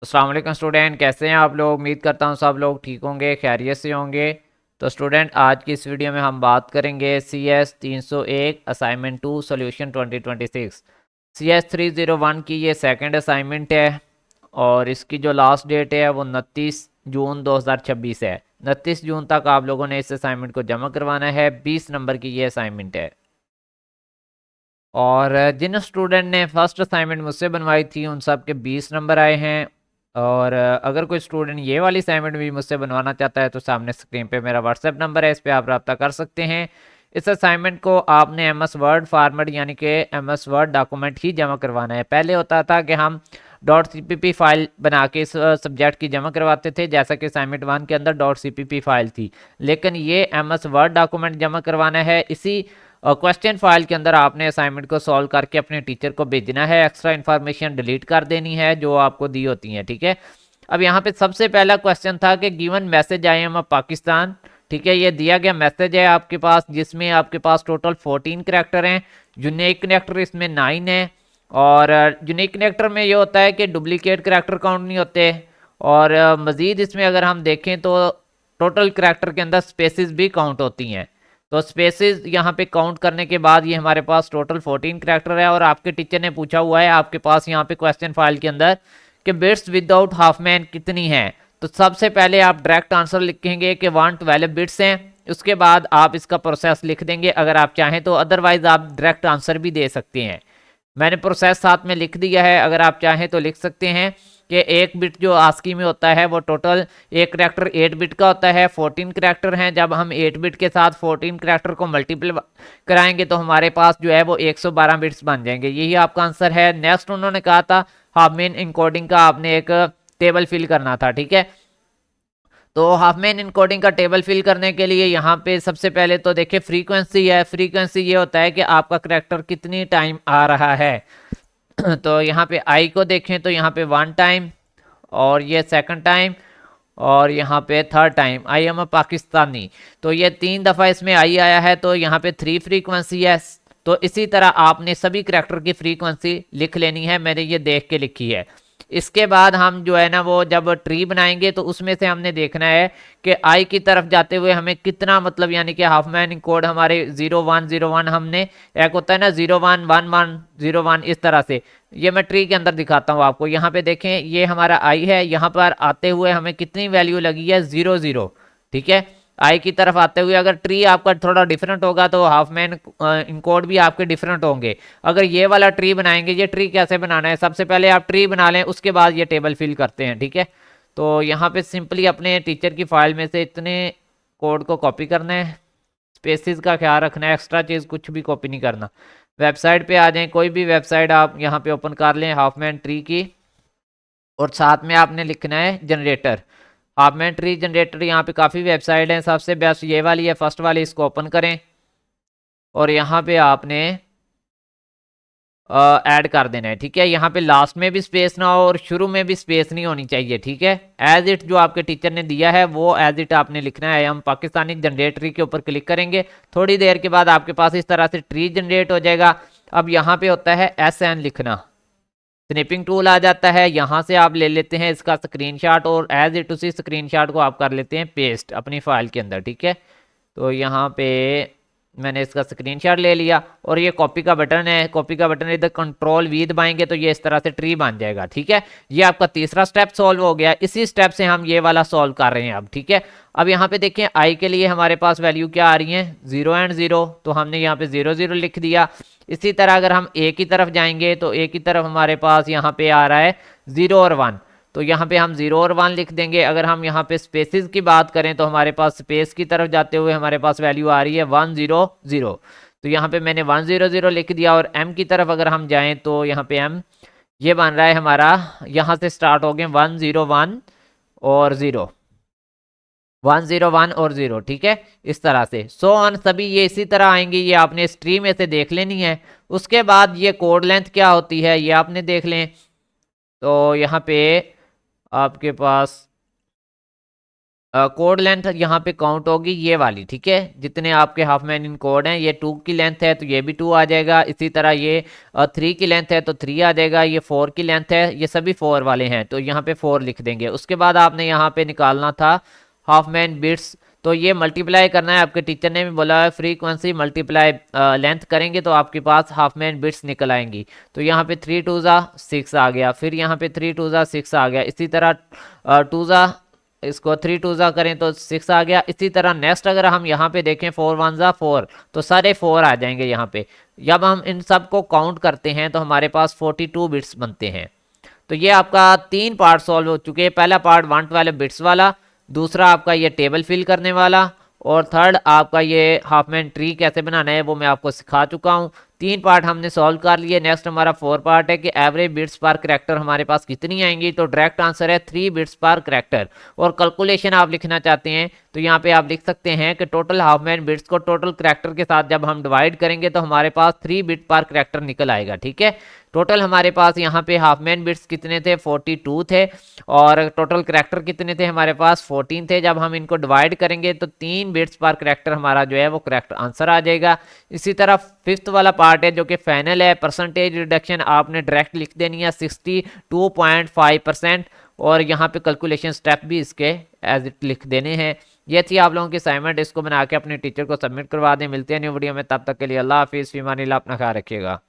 अस्सलाम वालेकुम स्टूडेंट, कैसे हैं आप लोग। उम्मीद करता हूँ सब लोग ठीक होंगे, खैरियत से होंगे। तो स्टूडेंट, आज की इस वीडियो में हम बात करेंगे C S 301 assignment 2 solution 2026। C S 301 की ये सेकंड असाइनमेंट है और इसकी जो लास्ट डेट है वो 29 जून 2026 है। 29 जून तक आप लोगों ने इस असाइनमेंट को जमा करवाना है। 20 नंबर की ये असाइनमेंट है। और जिन स्टूडेंट ने फर्स्ट असाइनमेंट मुझसे बनवाई थी उन सब के 20 नंबर आए हैं। और अगर कोई स्टूडेंट ये वाली असाइनमेंट भी मुझसे बनवाना चाहता है तो सामने स्क्रीन पे मेरा व्हाट्सएप नंबर है, इस पर आप रब्ता कर सकते हैं। इस असाइनमेंट को आपने एम एस वर्ड फॉर्मेट यानी कि एम एस वर्ड डॉक्यूमेंट ही जमा करवाना है। पहले होता था कि हम .cpp फाइल बना के इस सब्जेक्ट की जमा करवाते थे, जैसा कि असाइनमेंट 1 के अंदर .cpp फाइल थी। लेकिन ये एम एस वर्ड डॉक्यूमेंट जमा करवाना है। इसी क्वेश्चन फाइल के अंदर आपने असाइनमेंट को सॉल्व करके अपने टीचर को भेजना है। एक्स्ट्रा इन्फॉर्मेशन डिलीट कर देनी है जो आपको दी होती है, ठीक है। अब यहाँ पे सबसे पहला क्वेश्चन था कि given message I am Pakistan, ठीक है। ये दिया गया मैसेज है आपके पास, जिसमें आपके पास टोटल 14 करेक्टर हैं। यूनिक करेक्टर इसमें 9 है। और यूनिक करेक्टर में ये होता है कि डुप्लीकेट करेक्टर काउंट नहीं होते। और मज़ीद इसमें अगर हम देखें तो टोटल करेक्टर के अंदर स्पेसिस भी काउंट होती हैं। तो स्पेसिस यहाँ पे काउंट करने के बाद ये हमारे पास टोटल 14 करेक्टर है। और आपके टीचर ने पूछा हुआ है आपके पास यहाँ पे क्वेश्चन फाइल के अंदर कि बिट्स विदाउट हाफ मैन कितनी हैं। तो सबसे पहले आप डायरेक्ट आंसर लिखेंगे कि 112 बिट्स हैं। उसके बाद आप इसका प्रोसेस लिख देंगे अगर आप चाहें तो, अदरवाइज आप डायरेक्ट आंसर भी दे सकते हैं। मैंने प्रोसेस साथ में लिख दिया है, अगर आप चाहें तो लिख सकते हैं कि एक बिट जो आस्की में होता है वो टोटल एक करेक्टर 8 बिट का होता है। 14 करेक्टर हैं, जब हम 8 बिट के साथ 14 करेक्टर को मल्टीपल कराएंगे तो हमारे पास जो है वो 112 बिट्स बन जाएंगे। यही आपका आंसर है। नेक्स्ट उन्होंने कहा था हाफ मेन इनकोडिंग का आपने एक टेबल फिल करना था, ठीक है। तो हाफमैन इनकोडिंग का टेबल फिल करने के लिए यहाँ पे सबसे पहले तो देखिए फ्रीक्वेंसी है। फ्रीक्वेंसी ये होता है कि आपका करेक्टर कितनी टाइम आ रहा है। तो यहाँ पे आई को देखें तो यहाँ पे 1 टाइम, और ये सेकंड टाइम, और यहाँ पे third time. I am a Pakistani, तो ये 3 दफ़ा इसमें आई आया है, तो यहाँ पे 3 फ्रीक्वेंसी है। तो इसी तरह आपने सभी करेक्टर की फ्रीक्वेंसी लिख लेनी है, मैंने ये देख के लिखी है। इसके बाद हम जो है ना वो जब ट्री बनाएंगे तो उसमें से हमने देखना है कि आई की तरफ जाते हुए हमें कितना, मतलब यानी कि हाफ मैन कोड हमारे 0101 हमने, एक होता है ना 011101, इस तरह से। ये मैं ट्री के अंदर दिखाता हूँ आपको। यहाँ पे देखें ये हमारा आई है, यहाँ पर आते हुए हमें कितनी वैल्यू लगी है 00, ठीक है। आई की तरफ आते हुए अगर ट्री आपका थोड़ा डिफरेंट होगा तो हाफ मैन इनकोड भी आपके डिफरेंट होंगे। अगर ये वाला ट्री बनाएंगे, ये ट्री कैसे बनाना है, सबसे पहले आप ट्री बना लें, उसके बाद ये टेबल फिल करते हैं, ठीक है। तो यहाँ पे सिंपली अपने टीचर की फाइल में से इतने कोड को कॉपी करना है। स्पेसिस का ख्याल रखना है, एक्स्ट्रा चीज़ कुछ भी कॉपी नहीं करना। वेबसाइट पे आ जाएं, कोई भी वेबसाइट आप यहाँ पे ओपन कर लें हाफ मैन ट्री की, और साथ में आपने लिखना है generator. Half man tree generator, यहाँ पे काफ़ी वेबसाइट हैं, सबसे बेस्ट ये वाली है, फर्स्ट वाली, इसको ओपन करें। और यहाँ पे आपने ऐड कर देना है, ठीक है। यहाँ पे लास्ट में भी स्पेस ना हो और शुरू में भी स्पेस नहीं होनी चाहिए, ठीक है। एज इट जो आपके टीचर ने दिया है वो एज इट आपने लिखना है। हम पाकिस्तानी जनरेट ट्री के ऊपर क्लिक करेंगे, थोड़ी देर के बाद आपके पास इस तरह से ट्री जनरेट हो जाएगा। अब यहाँ पे होता है SN लिखना, स्निपिंग टूल आ जाता है, यहाँ से आप ले लेते हैं इसका स्क्रीनशॉट और एज इट उसी स्क्रीनशॉट को आप कर लेते हैं पेस्ट अपनी फाइल के अंदर, ठीक है। तो यहाँ पे मैंने इसका स्क्रीनशॉट ले लिया, और ये कॉपी का बटन है, कॉपी का बटन इधर कंट्रोल वी दबाएंगे तो ये इस तरह से ट्री बन जाएगा, ठीक है। ये आपका तीसरा स्टेप सॉल्व हो गया। इसी स्टेप से हम ये वाला सॉल्व कर रहे हैं अब, ठीक है। अब यहाँ पे देखिए आई के लिए हमारे पास वैल्यू क्या आ रही है 0 और 0, तो हमने यहाँ पे 00 लिख दिया। इसी तरह अगर हम ए की तरफ जाएंगे तो ए की तरफ हमारे पास यहाँ पे आ रहा है 0 और 1, तो यहाँ पे हम 0 और 1 लिख देंगे। अगर हम यहाँ पे स्पेसिस की बात करें तो हमारे पास स्पेस की तरफ जाते हुए हमारे पास वैल्यू आ रही है 100, तो यहाँ पे मैंने 100 लिख दिया। और एम की तरफ अगर हम जाएं तो यहाँ पे एम ये बन रहा है हमारा, यहाँ से स्टार्ट हो गए 101 और 0, 101 और 0, ठीक है। इस तरह से सो ऑन सभी ये इसी तरह आएंगे, ये आपने स्ट्रीम में से देख लेनी है। उसके बाद ये कोड लेंथ क्या होती है ये आपने देख लें। तो यहाँ पे आपके पास कोड लेंथ यहाँ पे काउंट होगी ये वाली, ठीक है। जितने आपके हाफ मैन इन कोड हैं, ये 2 की लेंथ है तो ये भी 2 आ जाएगा। इसी तरह ये 3 की लेंथ है तो 3 आ जाएगा। ये 4 की लेंथ है, ये सभी 4 वाले हैं तो यहाँ पे 4 लिख देंगे। उसके बाद आपने यहाँ पे निकालना था हाफ मैन बिट्स, तो ये मल्टीप्लाई करना है। आपके टीचर ने भी बोला है फ्रीक्वेंसी मल्टीप्लाई लेंथ करेंगे तो आपके पास हाफ मैन बिट्स निकल आएंगी। तो यहाँ पे 3 2 ज़ा 6 आ गया, फिर यहाँ पे 3 2 ज़ा 6 आ गया। इसी तरह 2 ज़ा, इसको 3 2 ज़ा करें तो 6 आ गया। इसी तरह नेक्स्ट अगर हम यहाँ पे देखें 4 1 ज़ा 4, तो सारे 4 आ जाएंगे यहाँ पे। जब हम इन सब को काउंट करते हैं तो हमारे पास 42 बिट्स बनते हैं। तो ये आपका 3 पार्ट सॉल्व हो चुके हैं। पहला पार्ट 112 बिट्स वाला, दूसरा आपका ये टेबल फिल करने वाला, और थर्ड आपका ये हाफ मैन ट्री कैसे बनाना है वो मैं आपको सिखा चुका हूँ। 3 पार्ट हमने सॉल्व कर लिए। नेक्स्ट हमारा 4 पार्ट है कि एवरेज बिट्स पर करेक्टर हमारे पास कितनी आएंगी। तो डायरेक्ट आंसर है 3 बिट्स पर करेक्टर। और कैलकुलेशन आप लिखना चाहते हैं तो यहाँ पे आप लिख सकते हैं कि टोटल हाफ मैन बिट्स को टोटल करेक्टर के साथ जब हम डिवाइड करेंगे तो हमारे पास 3 बिट पर करेक्टर निकल आएगा, ठीक है। टोटल हमारे पास यहाँ पे हाफ मैन बिट्स कितने थे, 42 थे, और टोटल करेक्टर कितने थे हमारे पास, 14 थे। जब हम इनको डिवाइड करेंगे तो 3 बिट्स पर करेक्टर हमारा जो है वो करेक्ट आंसर आ जाएगा। इसी तरह फिफ्थ वाला पार्ट है जो कि फाइनल है, परसेंटेज रिडक्शन आपने डायरेक्ट लिख देनी है 62.5%, और यहाँ पे कैलकुलेशन स्टेप भी इसके एज इट लिख देने हैं। ये थी आप लोगों की असाइनमेंट, इसको बना के अपने टीचर को सबमिट करवा दें। मिलते हैं न्यू वीडियो में, तब तक के लिए अल्लाह हाफिज़, फीमानिल्लाह, अपना ख्याल रखिएगा।